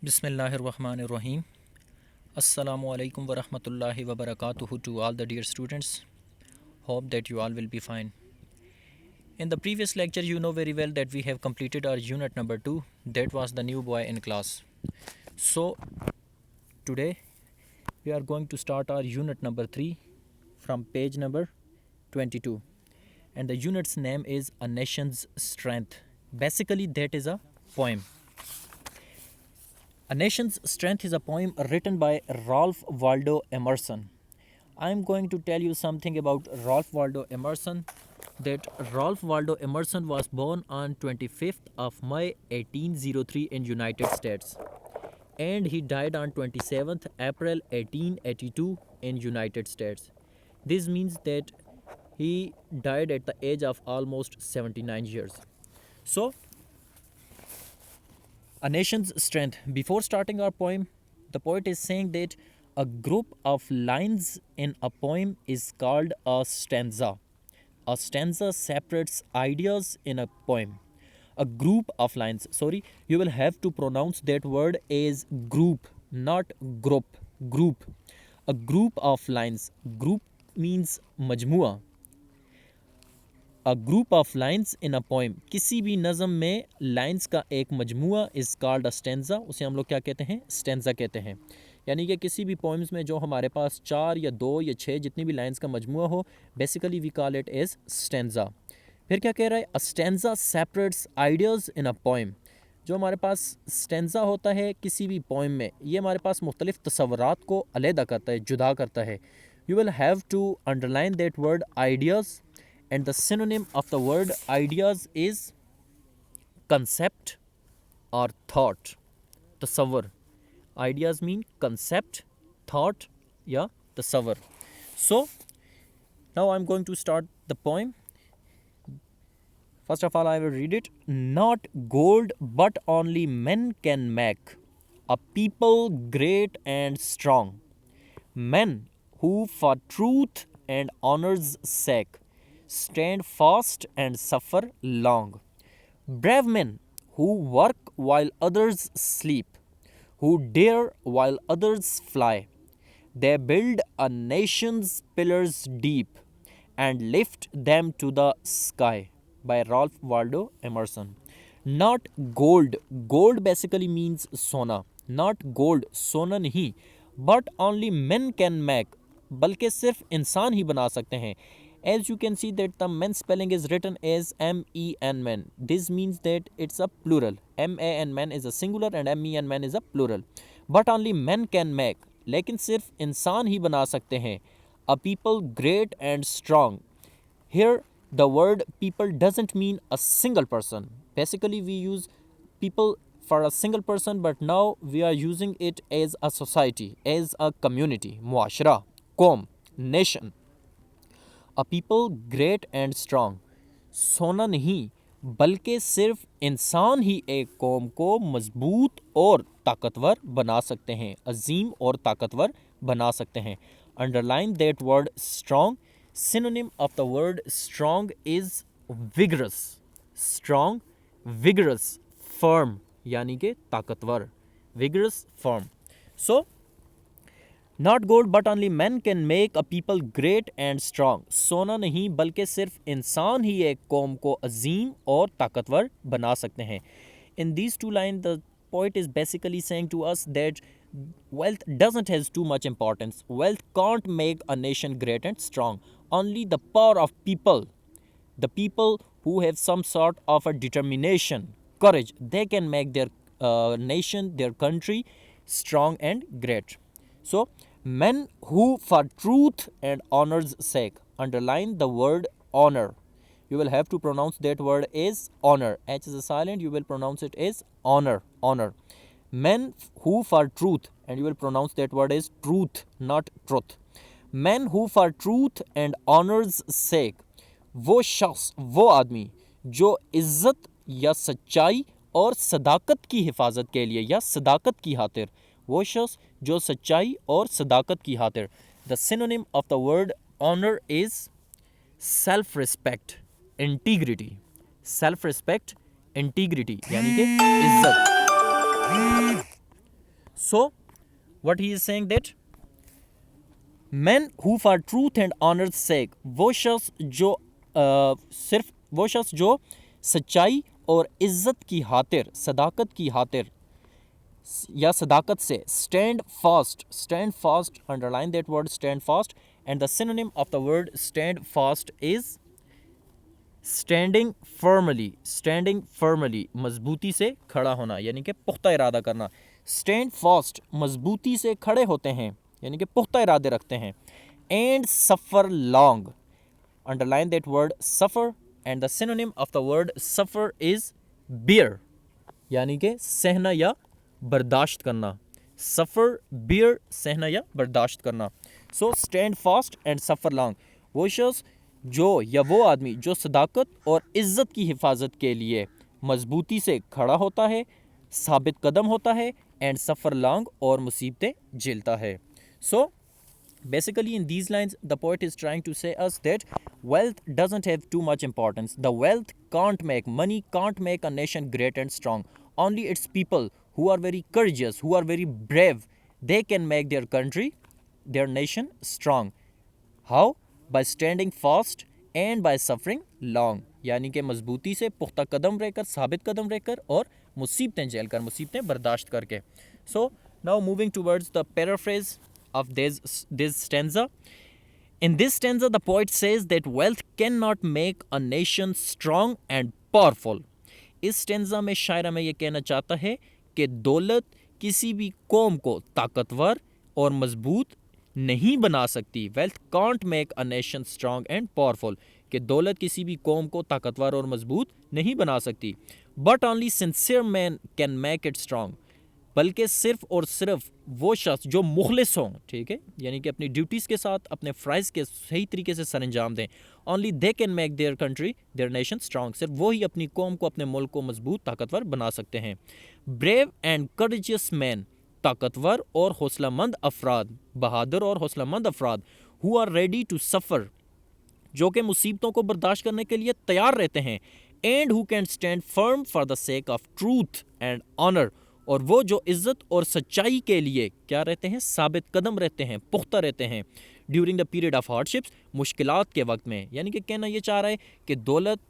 Bismillahirrahmanirrahim. Assalamu alaikum wa rahmatullahi wa barakatuhu to all the dear students. Hope that you all will be fine. In the previous lecture, you know very well that we have completed our unit number 2. That was the new boy in class. So, today we are going to start our unit number 3 from page number 22. And the unit's name is A Nation's Strength. Basically, that is a poem. A Nation's Strength is a poem written by Ralph Waldo Emerson. I am going to tell you something about Ralph Waldo Emerson. That Ralph Waldo Emerson was born on 25th of May 1803 in United States, and he died on 27th April 1882 in United States. This means that he died at the age of almost 79 years. So, A Nation's Strength. Before starting our poem, the poet is saying that a group of lines in a poem is called a stanza. A stanza separates ideas in a poem. A group of lines. Sorry, you will have to pronounce that word as group, not group. Group. A group of lines. Group means majmua. A group of lines in a poem. किसी भी नज़म में lines का एक मजमुआ is called a stanza. उसे हम लोग क्या कहते हैं? Stanza कहते हैं. यानी कि किसी भी poems में जो हमारे पास 4 या 2 या 6 जितनी भी lines का मजमुआ हो, basically we call it as stanza. फिर क्या कह रहा है? A stanza separates ideas in a poem. जो हमारे पास stanza होता है किसी भी poem में, ये हमारे पास मुख्तलिफ तसव्वुरात को अलहदा करता है, जुदा करता है. You will have to underline that word ideas. And the synonym of the word ideas is concept or thought. Tasawwur. Ideas mean concept, thought, yeah, tasawwur. So, now I'm going to start the poem. First of all, I will read it. Not gold, but only men can make a people great and strong. Men who for truth and honor's sake stand fast and suffer long. Brave men who work while others sleep, who dare while others fly. They build a nation's pillars deep and lift them to the sky. By Ralph Waldo Emerson. Not gold. Gold basically means sona. Not gold, सोना नहीं. But only men can make. बल्कि सिर्फ इंसान ही बना सकते हैं. As you can see that the men spelling is written as M-E-N men. This means that it's a plural. M-A-N men is a singular and M-E-N men is a plural. But only men can make. लेकिन सिर्फ इंसान ही बना सकते हैं. A people great and strong. Here the word people doesn't mean a single person. Basically we use people for a single person, but now we are using it as a society, as a community, muashra, qawm, nation. A people great and strong. सोना नहीं बल्कि सिर्फ इंसान ही एक कौम को मजबूत और ताकतवर बना सकते हैं, अजीम और ताकतवर बना सकते हैं. Underline that word strong. Synonym of the word strong is vigorous. Strong, vigorous, firm यानी कि ताकतवर. Vigorous, firm. So, not gold but only men can make a people great and strong. सोना नहीं बल्कि सिर्फ इंसान ही एक कौम को अजीम और ताकतवर बना सकते हैं. In these two lines, the poet is basically saying to us that wealth doesn't has too much importance. Wealth can't make a nation great and strong. Only the power of people, the people who have some sort of a determination, courage, they can make their nation, their country strong and great. So, men who for truth and honor's sake. Underline the word honor. You will have to pronounce that word as honor. H is a silent, you will pronounce it as honor. Honor. Men who for truth, and you will pronounce that word as truth, not truth. Men who for truth and honor's sake. वो शख्स, वो आदमी जो इज्जत या सच्चाई और सदाकत की हिफाजत के लिए या सदाकत की खातिर, वो शख्स जो सच्चाई और सदाकत की खातिर. The synonym of the word honor is self-respect, integrity. Self-respect, integrity यानी कि इज्जत. So what he is saying that men who for truth and honor's sake, वो शख्स जो सिर्फ वो शख्स जो सच्चाई और इज्जत की खातिर, सदाकत की खातिर या सदाकत से stand fast, underline that word stand fast, and the synonym of the word stand fast is standing firmly, मजबूती से खड़ा होना, यानी कि पुख्ता इरादा करना. stand fast, मजबूती से खड़े होते हैं, यानी कि पुख्ता इरादे रखते हैं. and suffer long, underline that word suffer, and the synonym of the word suffer is bear, यानी कि सहना या बर्दाश्त करना. suffer, bear, सहना या बर्दाश्त करना. so stand fast and suffer long, वो शख्स जो या वो आदमी जो सदाकत और इज़्ज़त की हिफाजत के लिए मजबूती से खड़ा होता है, साबित कदम होता है, एंड सफ़र लॉन्ग और मुसीबतें झेलता है. सो basically in these lines the poet is trying to say us that wealth doesn't have too much importance. The wealth can't make, money can't make a nation great and strong. Only its people who are very courageous, who are very brave, they can make their country, their nation strong. How? By standing fast and by suffering long, यानी कि मजबूती से पुख्ता कदम रहकर, साबित कदम रहकर और मुसीबतें झेलकर, मुसीबतें बर्दाश्त करके. So now moving towards the paraphrase of this stanza. In this stanza the poet says that wealth cannot make a nation strong and powerful. इस स्टेंजा में शायर हमें यह कहना चाहता है कि दौलत किसी भी कौम को ताकतवर और मजबूत नहीं बना सकती. Wealth can't make a nation strong and powerful, कि दौलत किसी भी कौम को ताकतवर और मजबूत नहीं बना सकती. But only sincere man can make it strong, बल्कि सिर्फ और सिर्फ वो शख्स जो मुखलिस हों, ठीक है, यानी कि अपनी ड्यूटीज़ के साथ अपने फ़राइज़ के सही तरीके से सरअंजाम दें. Only they can make their country, there nation strong, सिर्फ वो ही अपनी कौम को, अपने मुल्क को मजबूत ताकतवर बना सकते हैं. ब्रेव एंड करेजियस मैन, ताकतवर और हौसलामंद अफराद, बहादुर और हौसलामंद अफराद, who are ready to suffer, जो कि मुसीबतों को बर्दाश्त करने के लिए तैयार रहते हैं. And who can stand firm for the sake of truth and honour, और वो जो इज़्ज़त और सच्चाई के लिए क्या रहते हैं, साबित कदम रहते हैं, पुख्ता रहते हैं. During the period of hardships, मुश्किलात के वक्त में, यानी कि कहना ये चाह रहा है कि दौलत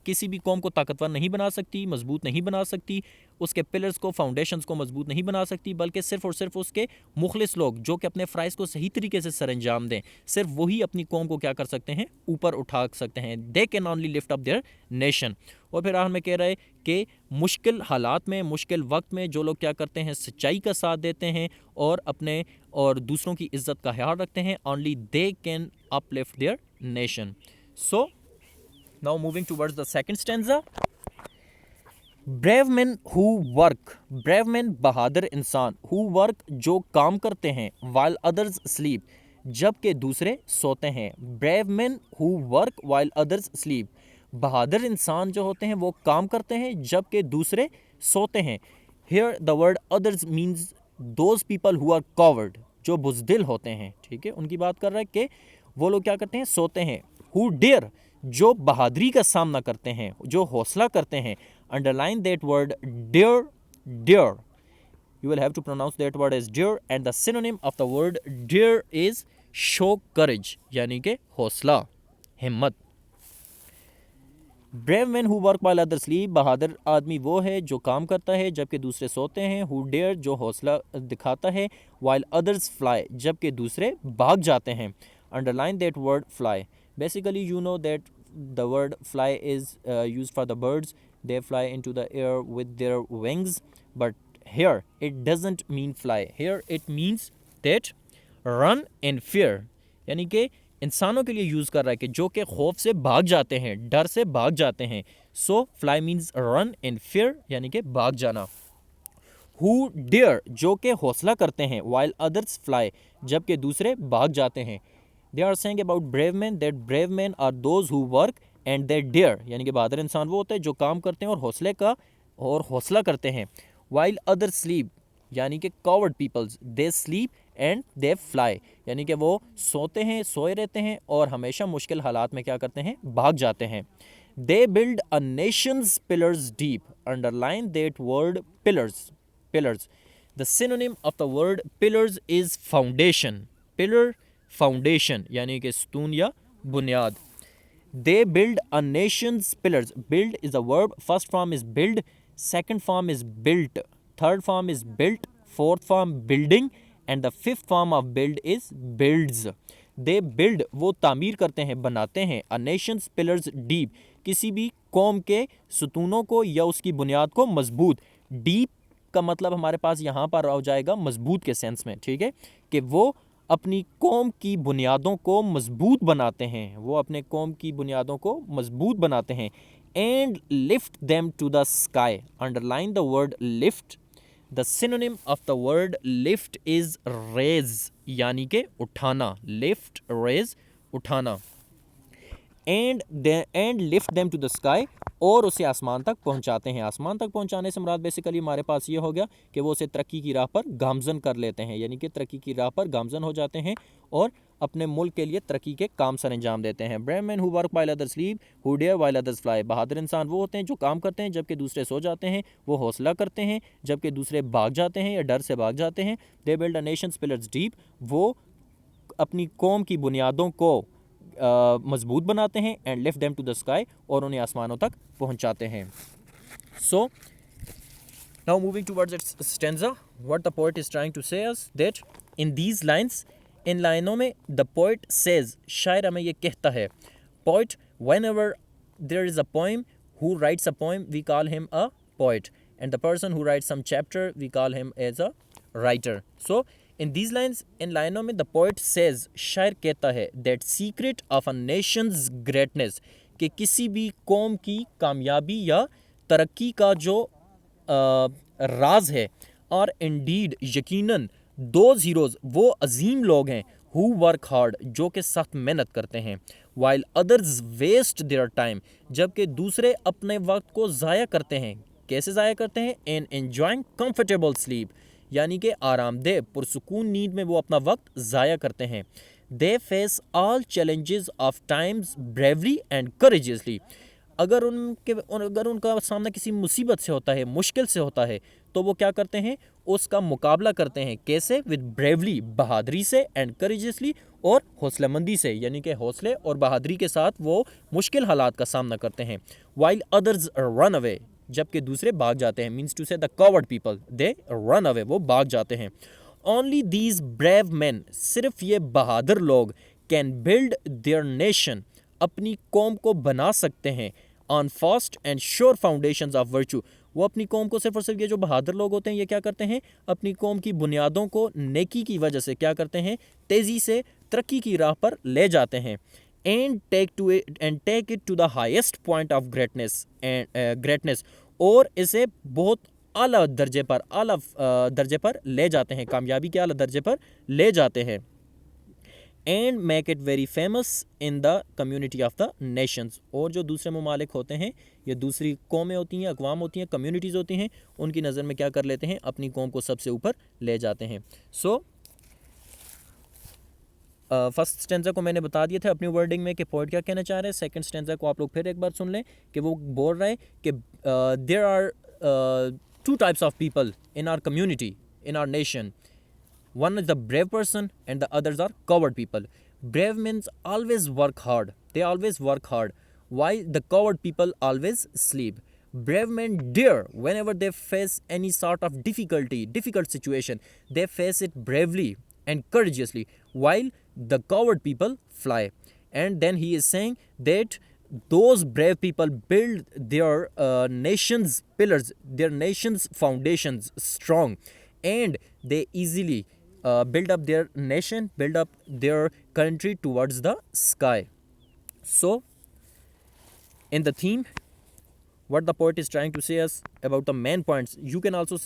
किसी भी कौम को ताकतवर नहीं बना सकती, मजबूत नहीं बना सकती, उसके पिलर्स को, फाउंडेशंस को मजबूत नहीं बना सकती, बल्कि सिर्फ और सिर्फ उसके मुखलिस लोग जो कि अपने फ़राइज़ को सही तरीके से सरअंजाम दें, सिर्फ वही अपनी कौम को क्या कर सकते हैं, ऊपर उठा सकते हैं. They can only lift up there nation. और फिर आखिर में कह रहे हैं कि मुश्किल हालात में, मुश्किल वक्त में जो लोग क्या करते हैं, सच्चाई का साथ देते हैं और अपने और दूसरों की इज़्ज़त का ख्याल रखते हैं, only they can uplift there nation. So now moving towards the second stanza. brave men who work, brave men बहादुर इंसान, who work जो काम करते हैं, while others sleep, जबकि दूसरे सोते हैं. brave men who work while others sleep, बहादुर इंसान जो होते हैं वो काम करते हैं जबकि दूसरे सोते हैं. here the word others means those people who are coward, जो बुज़दिल होते हैं, ठीक है, उनकी बात कर रहा है कि वो लोग क्या करते हैं, सोते हैं. who dare, जो बहादुरी का सामना करते हैं, जो हौसला करते हैं. Underline that word dare, dare, you will have to pronounce that word as dare, and the synonym of the word dare is show courage, यानी कि हौसला, हिम्मत. brave men who work while others sleep, बहादुर आदमी वो है जो काम करता है जबकि दूसरे सोते हैं. who dare, जो हौसला दिखाता है. while others fly, जबकि दूसरे भाग जाते हैं. underline that word fly. Basically you know that the word fly is used for the birds. They fly into the air with their wings, but here it doesn't mean fly. Here it means that run in fear, यानी कि इंसानों के लिए use कर रहा है कि जो कि खौफ से भाग जाते हैं, डर से भाग जाते हैं. so fly means run in fear, यानी कि भाग जाना. who dare, जो कि हौसला करते हैं, while others fly, जबकि दूसरे भाग जाते हैं. They are saying about brave men that brave men are those who work and they dare, यानी कि बहादुर इंसान वो होते हैं जो काम करते हैं और हौसला करते हैं. while others sleep, यानी कि coward peoples, they sleep and they fly, यानी कि वो सोते हैं, सोए रहते हैं और हमेशा मुश्किल हालात में क्या करते हैं, भाग जाते हैं. they build a nation's pillars deep. underline that word pillars, pillars. The synonym of the word pillars is foundation. Pillar, foundation यानी कि स्तून या बुनियाद. They build a nation's pillars. Build is a verb. First form is build. Second form is built. Third form is built. Fourth form building. And the fifth form of build is builds. They build, वो तामीर करते हैं, बनाते हैं. A nation's pillars deep. किसी भी कौम के सतूनों को या उसकी बुनियाद को मजबूत. Deep का मतलब हमारे पास यहाँ पर आ जाएगा मजबूत के सेंस में, ठीक है, कि वो अपनी कौम की बुनियादों को मजबूत बनाते हैं, वो अपने कौम की बुनियादों को मजबूत बनाते हैं. And lift them to the sky. Underline the word lift. The synonym of the word lift is raise यानी कि उठाना. लिफ्ट, रेज, उठाना. And lift them to the sky, और उसे आसमान तक पहुंचाते हैं. आसमान तक पहुंचाने से मुराद बेसिकली हमारे पास ये हो गया कि वो उसे तरक्की की राह पर गामजन कर लेते हैं, यानी कि तरक्की की राह पर गामजन हो जाते हैं और अपने मुल्क के लिए तरक्की के काम सर अंजाम देते हैं. Brave man who work while others sleep, who dare while others fly. बहादुर इंसान वो होते हैं जो काम करते हैं जबकि दूसरे सो जाते हैं, वो हौसला करते हैं जबकि दूसरे भाग जाते हैं या डर से भाग जाते हैं. They build a nation's pillars deep. वो अपनी कौम की बुनियादों को मजबूत बनाते हैं. And lift them to the sky, और उन्हें आसमानों तक पहुंचाते हैं. So now moving towards its stanza, what the poet is trying to say us that in these lines, in लाइनों में द पोएट सेज, शायर हमें ये कहता है. Poet, whenever there is a poem, who writes a poem we call him a poet, and the person who writes some chapter we call him as a writer. So in these lines, in लाइनों में the poet says, शायर कहता है, that secret of a nation's greatness, कि किसी भी कौम की कामयाबी या तरक्की का जो राज है, और इंडीड यकीनन, दोज हीरोज़ वो अजीम लोग हैं, हु वर्क हार्ड जो कि सख्त मेहनत करते हैं, while others waste their time जबकि दूसरे अपने वक्त को ज़ाया करते हैं. कैसे ज़ाया करते हैं? इन एन्जॉइंग कंफर्टेबल स्लीप, यानी कि आरामदेह पुरसुकून नींद में वो अपना वक्त ज़ाया करते हैं. They face all challenges of times bravely and courageously. अगर उनका सामना किसी मुसीबत से होता है, मुश्किल से होता है, तो वो क्या करते हैं? उसका मुकाबला करते हैं. कैसे? विद ब्रेवली, बहादुरी से, एंड करेजियसली, और हौसलामंदी से, यानी कि हौसले और बहादुरी के साथ वो मुश्किल हालात का सामना करते हैं. वाइल अदर्स रन अवे, जबकि दूसरे भाग जाते हैं. मीन्स टू से the covered people, they run away, वो भाग जाते हैं. ओनली दीज ब्रेव मैन, सिर्फ ये बहादुर लोग, कैन बिल्ड देयर नेशन, अपनी कौम को बना सकते हैं, on fast and sure foundations of virtue. वो अपनी कौम को, सिर्फ और सिर्फ ये जो बहादुर लोग होते हैं, ये क्या करते हैं? अपनी कौम की बुनियादों को नेकी की वजह से क्या करते हैं? तेज़ी से तरक्की की राह पर ले जाते हैं. And take it to the highest point of greatness, और इसे बहुत आला दर्जे पर ले जाते हैं, कामयाबी के आला दर्जे पर ले जाते हैं. And make it very famous in the community of the Nations, और जो दूसरे ममालिक होते हैं, ये दूसरी कौमें होती हैं, अक़वाम होती हैं, कम्युनिटीज़ होती हैं, उनकी नज़र में क्या कर लेते हैं? अपनी कौम को सबसे ऊपर ले जाते हैं. सो फर्स्ट स्टेंजा को मैंने बता दिया था अपनी वर्डिंग में कि पोएट क्या कहना चाह रहे हैं. सेकंड स्टेंजा को आप लोग फिर एक बार सुन लें कि वो बोल रहे हैं कि there are two types of people in our community, in our nation. One is the brave person and the others are coward people. Brave means always work hard. They always work hard. Why the coward people always sleep. Brave men dare whenever they face any sort of difficult situation. They face it bravely and courageously, while the coward people fly. And then he is saying that those brave people build their nation's pillars, their nation's foundations strong, and they easily build up their nation, build up their country towards the sky. So, in the theme, what the poet is trying to say us about the main points, you can also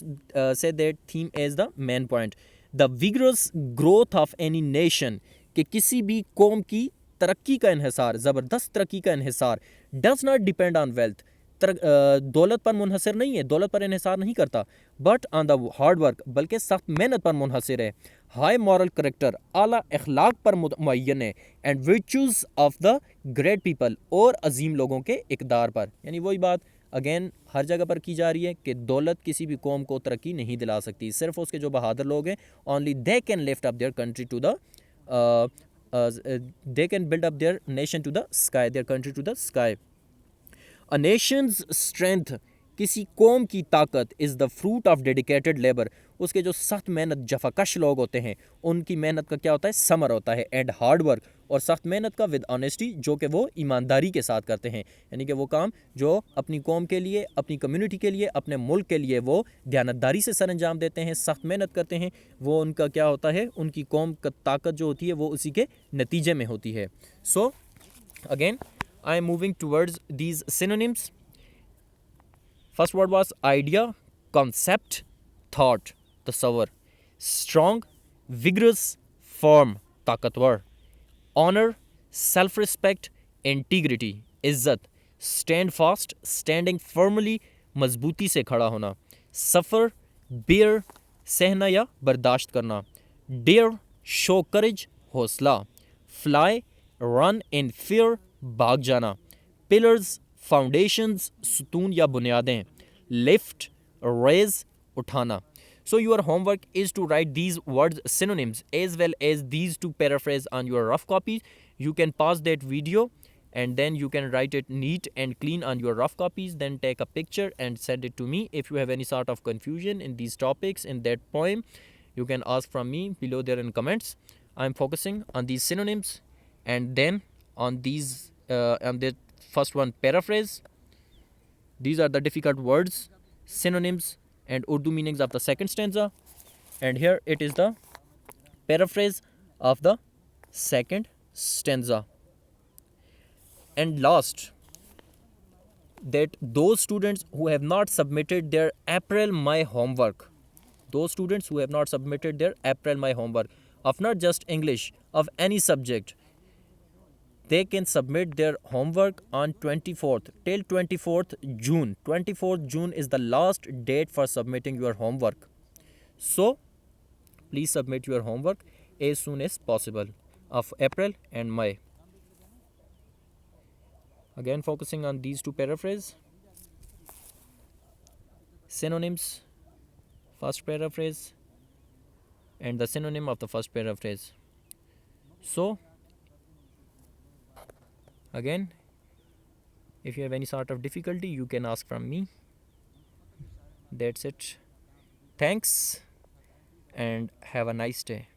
say that theme as the main point. The vigorous growth of any nation, कि किसी भी कौम की तरक्की का इन्हिसार, ज़बरदस्त तरक्की का इन्हिसार, does not depend on wealth, दौलत पर मुनहसर नहीं है, दौलत पर इन्हिसार नहीं करता, but on the hard work, बल्कि सख्त मेहनत पर मुनहसर है. हाई मॉरल करेक्टर, आला अखलाक पर मुय्यन है. And virtues of the great people, और अजीम लोगों के इकदार पर. यानी वही बात, अगेन हर जगह पर की जा रही है कि दौलत किसी भी कौम को तरक्की नहीं दिला सकती, सिर्फ उसके जो बहादुर लोग हैं, only they can lift up their country to the they can build up their nation to the sky, their country to the sky. A nation's strength, किसी कौम की ताकत, is the fruit of dedicated labour, उसके जो सख्त मेहनत जफाकश लोग होते हैं उनकी मेहनत का क्या होता है, समर होता है, एंड हार्ड वर्क, और सख्त मेहनत का विद ऑनेस्टी, जो कि वो ईमानदारी के साथ करते हैं, यानी कि वो काम जो अपनी कौम के लिए, अपनी कम्युनिटी के लिए, अपने मुल्क के लिए वो दयानतदारी से सर अंजाम देते हैं, सख्त मेहनत करते हैं, वो उनका क्या होता है, उनकी कौम का ताकत जो होती है वो उसी के नतीजे में होती है. So again I am moving towards these synonyms. First word was idea, concept, thought, tasawwur. Strong, vigorous, firm, ताकतवर. Honor, self-respect, integrity, इज्जत. Stand fast, standing firmly, मजबूती से खड़ा होना. Suffer, bear, सहना या बर्दाश्त करना. Dare, show courage, हौसला. Fly, run in fear, भाग जाना. पिलर्स, फाउंडेशंस, सुतून या बुनियादें. लिफ्ट, रेज, उठाना. So your homework is to write these words synonyms as well as these two paraphrase on your rough copies. You can pause that video and then you can write it neat and clean on your rough copies, then take a picture and send it to me. If you have any sort of confusion in these topics in that poem, you can ask from me below there in comments. I'm focusing on these synonyms and then on these on the first one, paraphrase. These are the difficult words, synonyms and Urdu meanings of the second stanza, and here it is the paraphrase of the second stanza. And last, that those students who have not submitted their April my homework, those students who have not submitted their April my homework of not just English, of any subject, they can submit their homework on 24th till 24th June. 24th June is the last date for submitting your homework. So please submit your homework as soon as possible of April and May. Again focusing on these two paraphrase. Synonyms, first paraphrase and the synonym of the first paraphrase. So again, if you have any sort of difficulty, you can ask from me. That's it. Thanks and have a nice day.